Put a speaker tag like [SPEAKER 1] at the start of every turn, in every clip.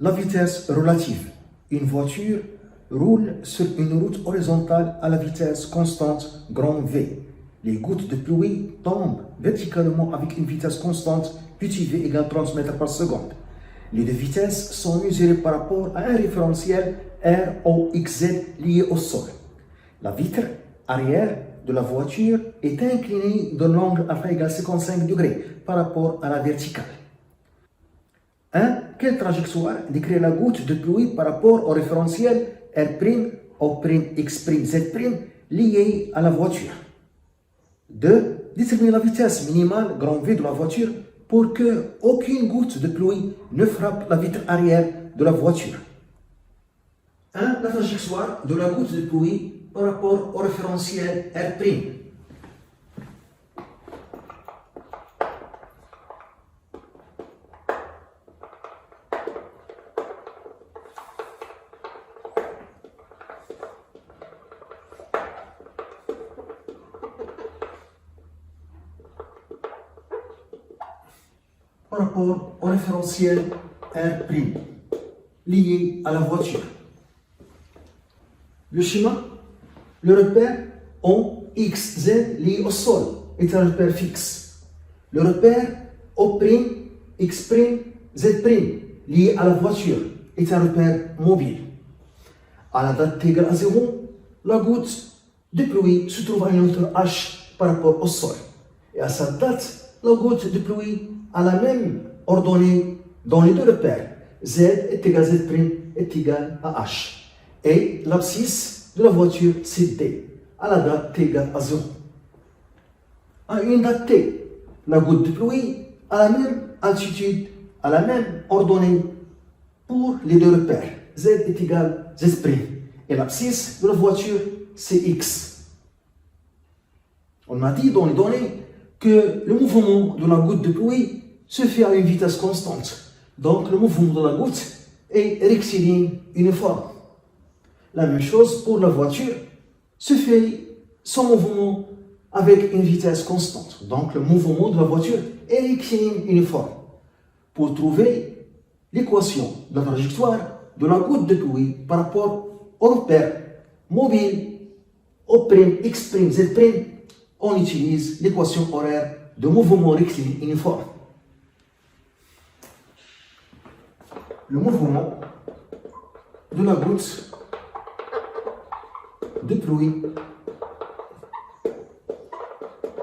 [SPEAKER 1] La vitesse relative. Une voiture roule sur une route horizontale à la vitesse constante grand V. Les gouttes de pluie tombent verticalement avec une vitesse constante, petit v égale 30 mètres par seconde. Les deux vitesses sont mesurées par rapport à un référentiel ROXZ lié au sol. La vitre arrière de la voiture est inclinée d'un angle alpha égale 55 degrés par rapport à la verticale. 1. Quelle trajectoire décrit la goutte de pluie par rapport au référentiel R'O',X',Z' lié à la voiture? 2. Déterminer la vitesse minimale grand V de la voiture pour que aucune goutte de pluie ne frappe la vitre arrière de la voiture. 1. La trajectoire de la goutte de pluie par rapport au référentiel R'. Par rapport au référentiel R' lié à la voiture. Le schéma, le repère OXZ lié au sol est un repère fixe. Le repère O'X', Z' lié à la voiture est un repère mobile. À la date t égale à 0, la goutte de pluie se trouve à une hauteur h par rapport au sol. Et à cette date, la goutte de pluie a la même ordonnée dans les deux repères. Z est égal à Z' est égal à h. Et l'abscisse de la voiture, c'est D. À la date t égale à 0. À une date t, la goutte de pluie a la même altitude, a la même ordonnée pour les deux repères. Z est égal à Z'. Et l'abscisse de la voiture, c'est X. On a dit dans les données que le mouvement de la goutte de pluie se fait à une vitesse constante. Donc le mouvement de la goutte est rectiligne uniforme. La même chose pour la voiture se fait son mouvement avec une vitesse constante. Donc le mouvement de la voiture est rectiligne uniforme. Pour trouver l'équation de la trajectoire de la goutte de pluie par rapport au repère mobile O'X', Z', on utilise l'équation horaire de mouvement rectiligne uniforme. Le mouvement de la goutte de pluie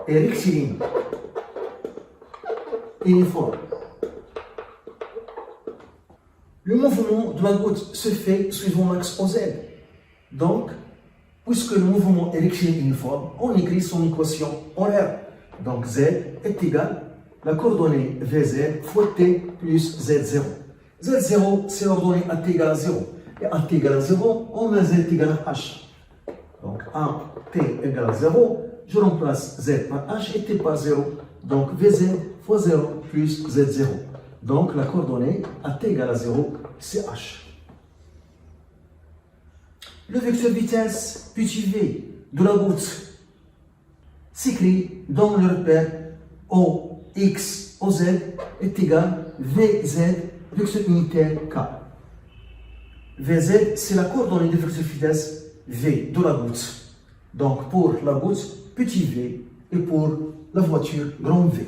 [SPEAKER 1] est rectiligne uniforme. Le mouvement de la goutte se fait suivant l'axe OZ. Donc, puisque le mouvement est rectiligne uniforme, on écrit son équation horaire. Donc, Z est égal à la coordonnée VZ fois T plus Z0. Z0, c'est l'ordonnée à T égale à 0. Et à T égale à 0, on met Z égale à H. Donc, à T égale à 0, je remplace Z par H et T par 0. Donc, VZ fois 0 plus Z0. Donc, la coordonnée à T égale à 0, c'est H. Le vecteur vitesse petit v de la goutte s'écrit dans le repère OX, OZ est égal à VZ, vecteur unitaire K. VZ, c'est la coordonnée de vecteur vitesse V de la goutte. Donc, pour la goutte, petit v, et pour la voiture, grand V.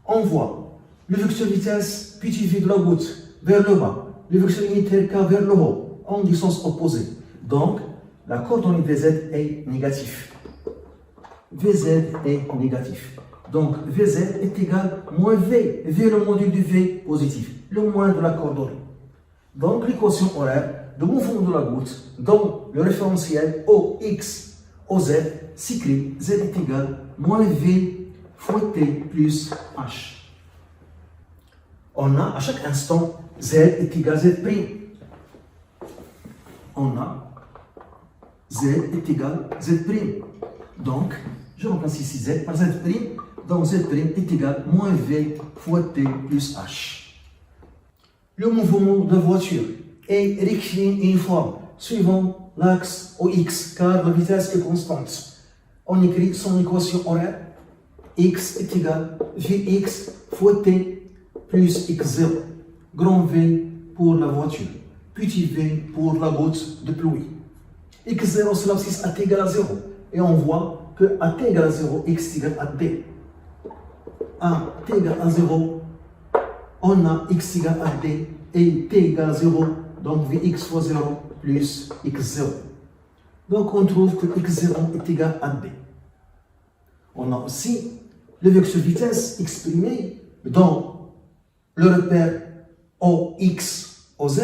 [SPEAKER 1] On voit le vecteur vitesse petit v de la goutte vers le bas, le vecteur unitaire K vers le haut, en du sens opposé. Donc, la coordonnée VZ est négative. VZ est négatif. Donc, VZ est égal à moins V. V est le module du V positif, le moins de la coordonnée. Donc, l'équation horaire de mouvement de la goutte dans le référentiel OX, OZ s'écrit Z est égal à moins V fois T plus H. On a à chaque instant Z est égal à Z'. On a Z est égal à Z'. Donc, je remplace ici Z par Z'. Donc, Z' est égal à moins V fois T plus H. Le mouvement de la voiture est rectiligne uniforme suivant l'axe OX, car la vitesse est constante. On écrit son équation horaire. X est égal à Vx fois T plus X0. Grand V pour la voiture. Petit v pour la goutte de pluie. x0 c'est l'abscisse at égale à 0. Et on voit que at égale à 0, x égale à d. A t égale à 0, on a x égale à d et t égale à 0, donc vx fois 0 plus x0. Donc on trouve que x0 est égal à d. On a aussi le vecteur vitesse exprimé dans le repère OX, OZ,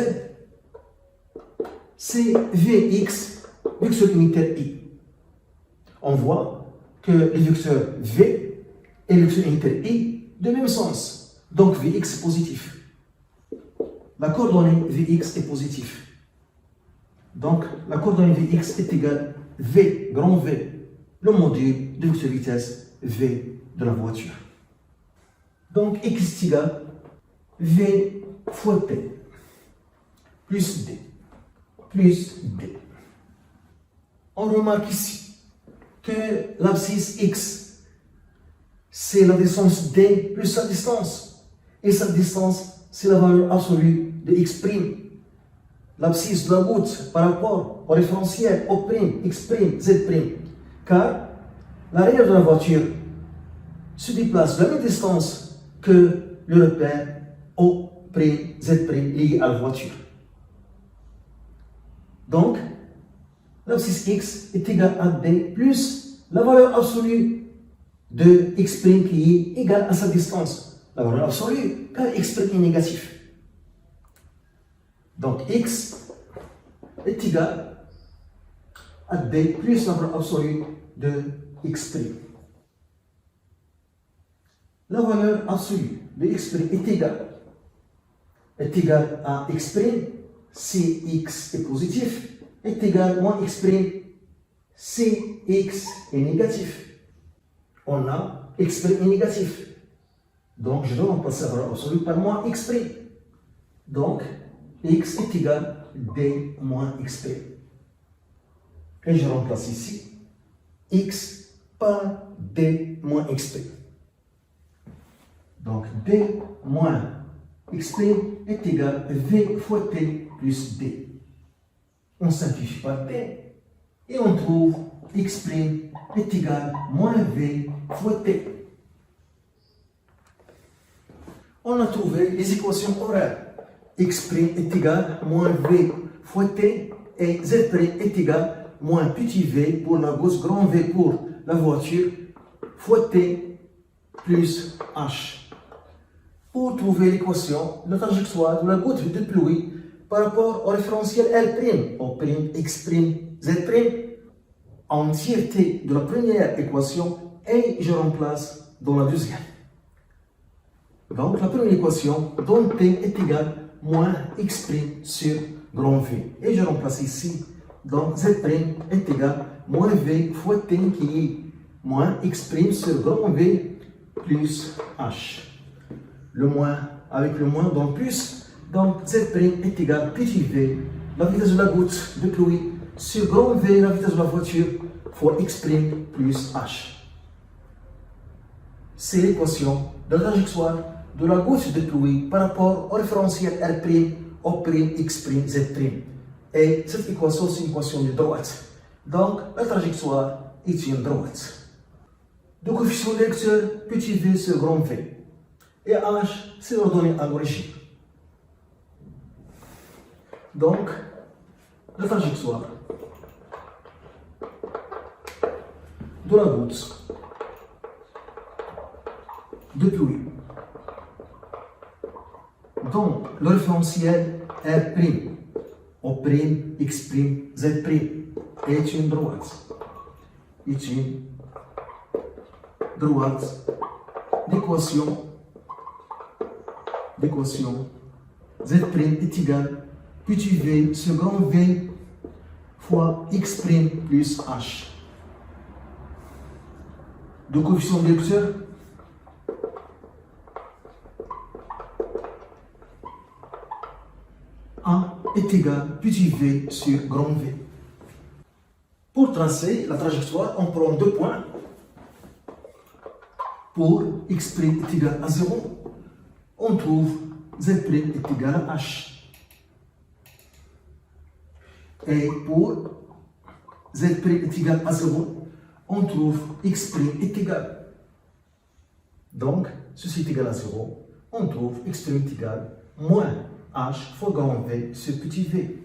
[SPEAKER 1] c'est Vx, vecteur unitaire I. On voit que les vecteurs V et le vecteur unitaire I de même sens. Donc Vx est positif. La coordonnée Vx est positive. Donc la coordonnée Vx est égale V, grand V, le module de vecteur vitesse V de la voiture. Donc x est égal V fois t plus d plus d. On remarque ici que l'abscisse x, c'est la distance d plus sa distance. Et sa distance, c'est la valeur absolue de x'. L'abscisse de la goutte par rapport au référentiel O', x', z'. Car l'arrière de la voiture se déplace de la même distance que le repère O', z' lié à la voiture. Donc, l'abscisse x est égale à d plus la valeur absolue de x' qui est égale à sa distance. La valeur absolue, car x' est négatif. Donc, x est égal à d plus la valeur absolue de x'. La valeur absolue de x' est égale à x', si x est positif, est égal à moins x', si x est négatif. On a x' est négatif. Donc, je dois remplacer la valeur absolue par moins x'. Donc, x est égal à d moins x'. Et je remplace ici x par d moins x'. Donc, d moins x' est égal à v fois t plus d. On simplifie par t et on trouve x' est égal à moins v fois t. On a trouvé les équations horaires. X' est égal à moins v fois t et z' est égal à moins petit v pour la goutte, grand V pour la voiture, fois t plus h. Pour trouver l'équation de la trajectoire de la goutte de pluie par rapport au référentiel L', O', x', z', entièreté de la première équation et je remplace dans la deuxième. Donc la première équation donne t est égal à moins x' sur grand V. Et je remplace ici, donc z' est égal à moins v fois t qui est moins x' sur grand V plus h. Le moins avec le moins donne plus, donc z' est égal à petit v, la vitesse de la goutte de pluie, sur grand V, la vitesse de la voiture, fois x' plus h. C'est l'équation de la trajectoire de la goutte de pluie par rapport au référentiel R', O', x', z'. Et cette équation, c'est une équation de droite. Donc, la trajectoire est une droite. Le coefficient de lecteur, petit v sur grand V. Et h, c'est l'ordonnée à l'origine. Donc, la trajectoire de la goutte de pluie dans le référentiel R', O', x', z' est une droite. Est une droite d'équation z' est égal à petit v sur grand V fois x' plus h. Le coefficient de lecteur A est égal à petit v sur grand V. Pour tracer la trajectoire, on prend deux points. Pour x' est égal à 0, on trouve z' est égal à h. Et pour z' est égal à 0, on trouve x' est égal. Donc, ceci est égal à 0, on trouve x' est égal moins h fois grand V sur petit v.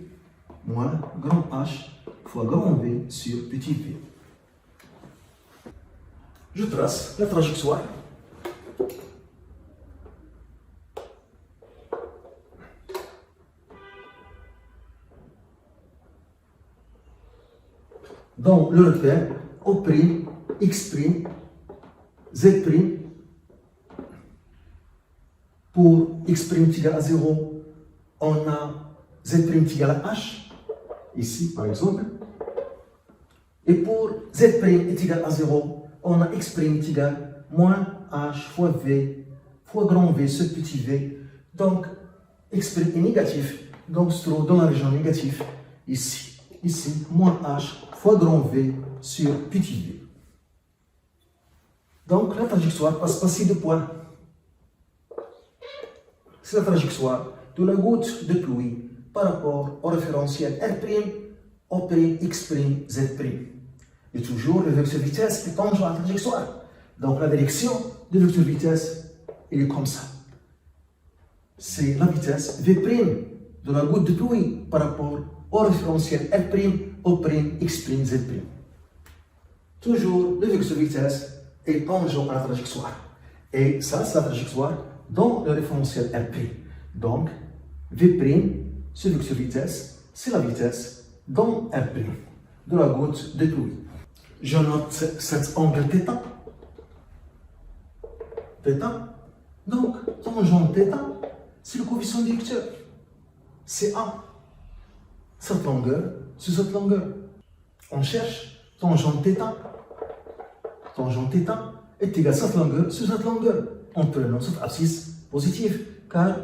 [SPEAKER 1] Moins grand H fois grand V sur petit v. Je trace la trajectoire. Dans le repère, O', X', Z', pour X' est égal à 0, on a Z' est égal à H, ici par exemple. Et pour Z' est égal à 0, on a X' est égal à moins H fois V fois grand V sur petit v. Donc, X' est négatif, donc se trouve dans la région négative, ici. Ici, moins H fois grand V sur petit v. Donc, la trajectoire passe par ces deux points. C'est la trajectoire de la goutte de pluie par rapport au référentiel R', O', X', Z'. Et toujours, le vecteur vitesse est tangent à la trajectoire. Donc, la direction du vecteur vitesse, il est comme ça. C'est la vitesse V' de la goutte de pluie par rapport au référentiel R', O', X', Z'. Toujours, le vecteur vitesse est tangent à la trajectoire. Et ça, c'est la trajectoire dans le référentiel R'. Donc, V', ce vecteur vitesse, c'est la vitesse dans R' de la goutte de pluie. Je note cet angle θ. Θ. Donc, tangente θ, c'est le coefficient directeur. C'est A. Cette longueur, c'est cette longueur. On cherche tangente θ. Tangente θ est égal à cette longueur sur cette longueur. En prenant cette abscisse positive, car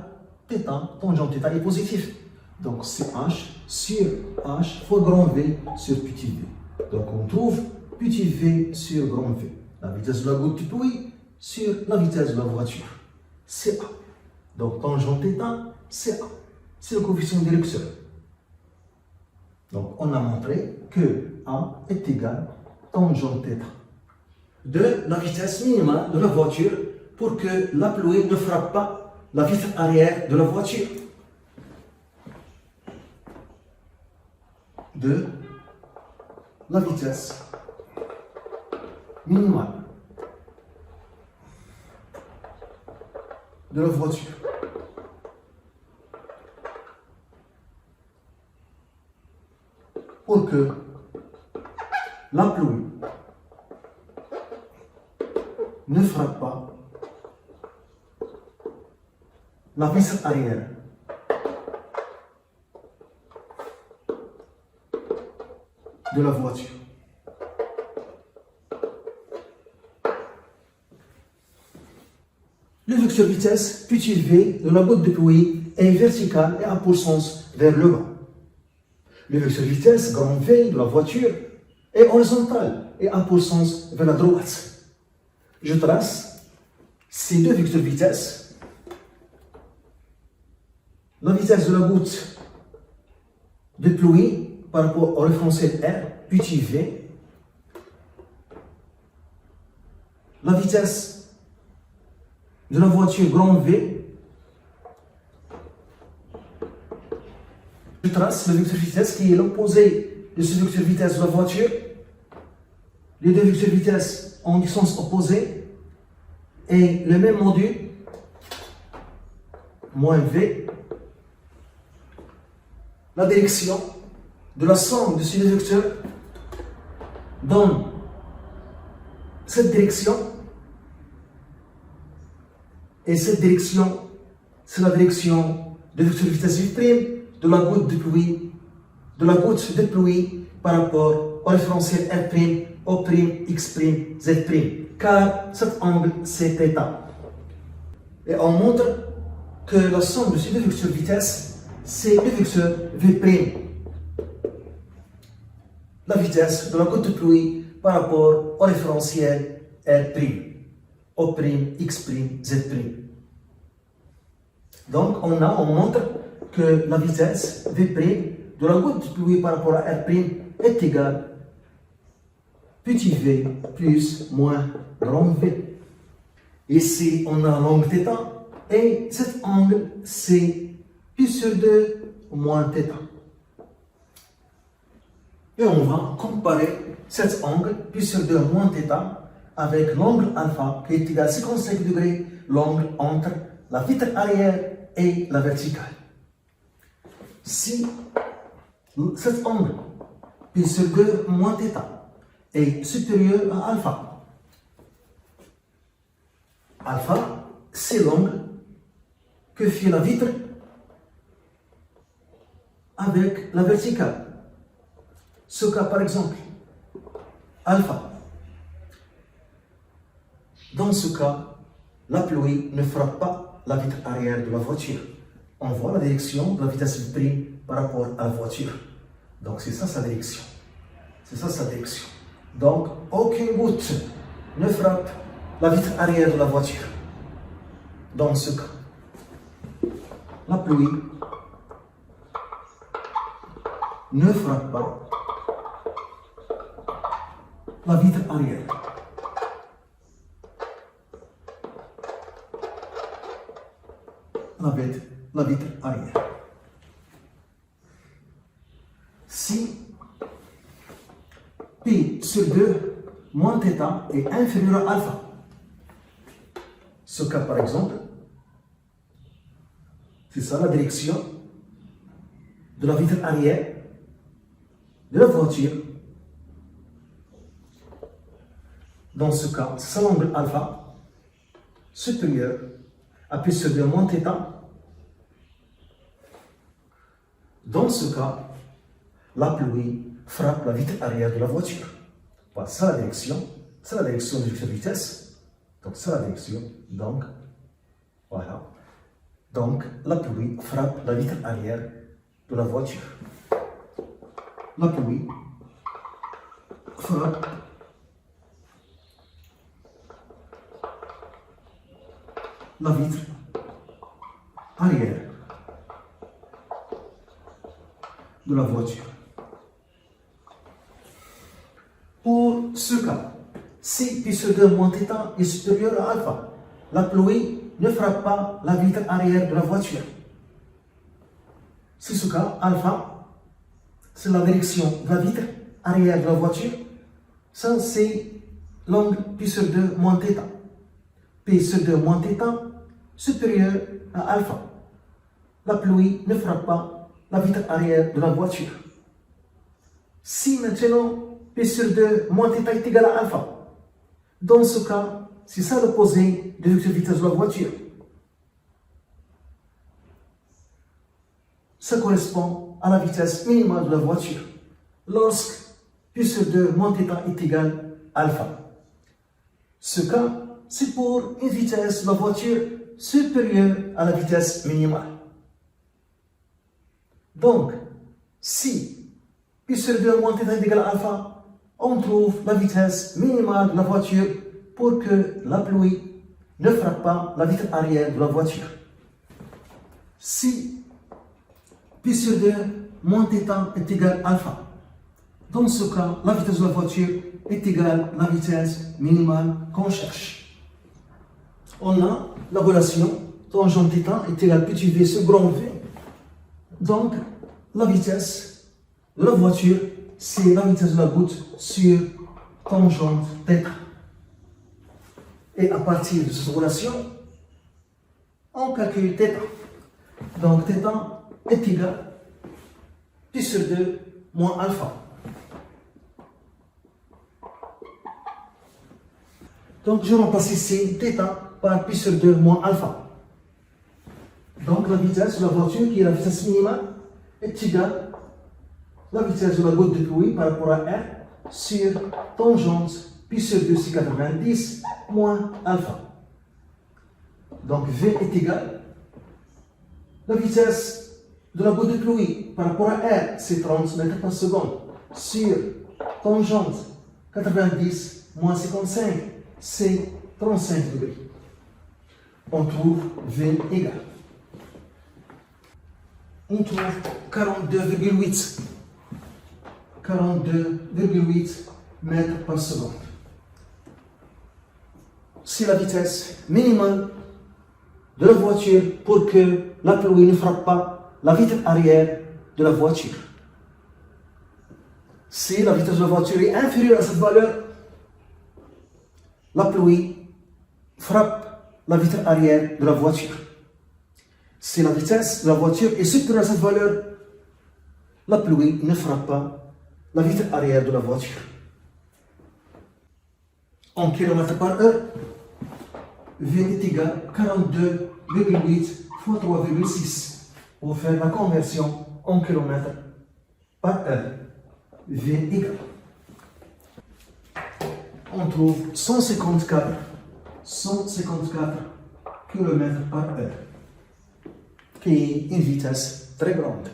[SPEAKER 1] θ, tangente θ est positif. Donc, c'est H sur H fois grand V sur petit v. Donc, on trouve petit v sur grand V. La vitesse de la goutte de pluie sur la vitesse de la voiture. C'est A. Donc, tangente θ, c'est A. C'est le coefficient directeur. Donc, on a montré que A est égal à tangente θ. De la vitesse minimale de la voiture pour que la pluie ne frappe pas la vitre arrière de la voiture. De la vitesse minimale de la voiture. Pour que la pluie ne frappe pas la vitre arrière de la voiture. Le vecteur vitesse, petit v, de la goutte de pluie est vertical et a pour sens vers le bas. Le vecteur vitesse, grand V, de la voiture est horizontal et a pour sens vers la droite. Je trace ces deux vecteurs vitesse. La vitesse de la goutte de pluie par rapport au référentiel R, petit v. La vitesse de la voiture grand V. Je trace le vecteur vitesse qui est l'opposé de ce vecteur vitesse de la voiture. Les deux vecteurs vitesse ont du sens opposé et le même module, moins V. La direction de la somme de ces deux vecteurs donne cette direction. Et cette direction, c'est la direction de vecteur vitesse V' de la goutte de pluie, par rapport au référentiel R', O', X', Z', car cet angle c'est θ. Et on montre que la somme de ces deux vecteurs vitesse, c'est le vecteur V'. La vitesse de la goutte de pluie par rapport au référentiel R'. O', X', Z'. Donc, on montre que la vitesse V' de la goutte de pluie par rapport à R' est égal petit v plus moins grand V. Ici, on a l'angle θ et cet angle, c'est pi sur 2 moins θ. Et on va comparer cet angle pi sur 2 moins θ avec l'angle alpha qui est égal à 55 degrés, l'angle entre la vitre arrière et la verticale. Si cet angle pi sur 2 moins θ est supérieur à alpha, alpha, c'est l'angle que fait la vitre avec la verticale. Ce cas, par exemple, alpha. Dans ce cas, la pluie ne frappe pas la vitre arrière de la voiture. On voit la direction de la vitesse prime par rapport à la voiture. Donc c'est ça sa direction. C'est ça sa direction. Donc aucune goutte ne frappe la vitre arrière de la voiture. Dans ce cas, la pluie ne frappe pas la vitre arrière. La vitre arrière. Si pi sur 2 moins θ est inférieur à alpha, ce cas par exemple, c'est ça la direction de la vitre arrière de la voiture. Dans ce cas, c'est l'angle alpha supérieur à pi sur 2 moins θ. Dans ce cas, la pluie frappe la vitre arrière de la voiture. Voilà, c'est la direction de la vitesse. Donc, c'est la direction. Donc, voilà. Donc, la pluie frappe la vitre arrière de la voiture. La pluie frappe la vitre arrière de la voiture. Pour ce cas, si pi sur 2 moins θ est supérieur à alpha, la pluie ne frappe pas la vitre arrière de la voiture. C'est ce cas, alpha, c'est la direction de la vitre arrière de la voiture. Ça, c'est l'angle pi sur 2 moins θ. Pi sur 2 moins θ supérieur à alpha. La pluie ne frappe pas la vitre arrière de la voiture. Si maintenant pi sur 2 moins θ est égal à alpha, dans ce cas, c'est ça l'opposé de la vitesse de la voiture. Ça correspond à la vitesse minimale de la voiture lorsque pi sur 2 moins θ est égal à alpha. Ce cas, c'est pour une vitesse de la voiture supérieure à la vitesse minimale. Donc, si pi sur 2 moins θ est égal à alpha, on trouve la vitesse minimale de la voiture pour que la pluie ne frappe pas la vitre arrière de la voiture. Si pi sur 2 moins θ est égal à alpha, dans ce cas, la vitesse de la voiture est égale à la vitesse minimale qu'on cherche. On a la relation tangente θ est égale à petit v sur grand V. Donc, la vitesse de la voiture, c'est la vitesse de la goutte sur tangente θ. Et à partir de cette relation, on calcule θ. Donc, θ est égal à pi sur 2 moins alpha. Donc, je remplace ici θ par pi sur 2 moins alpha. Donc, la vitesse de la voiture, qui est la vitesse minimale, est égale à la vitesse de la goutte de pluie par rapport à R sur tangente pi sur 2 c'est 90 moins alpha. Donc, V est égal à la vitesse de la goutte de pluie par rapport à R, c'est 30 mètres par seconde, sur tangente 90 moins 55, c'est 35 degrés. On trouve V égal. on trouve 42,8. 42,8 mètres par seconde. C'est la vitesse minimale de la voiture pour que la pluie ne frappe pas la vitre arrière de la voiture. Si la vitesse de la voiture est inférieure à cette valeur, la pluie frappe la vitre arrière de la voiture. Si la vitesse de la voiture est supérieure à cette valeur, la pluie ne frappe pas la vitre arrière de la voiture. En km par heure, V est égal à 42,8 fois 3,6 pour faire la conversion en km par heure. V égal. On trouve 154 km par heure, qui est une vitesse très grande.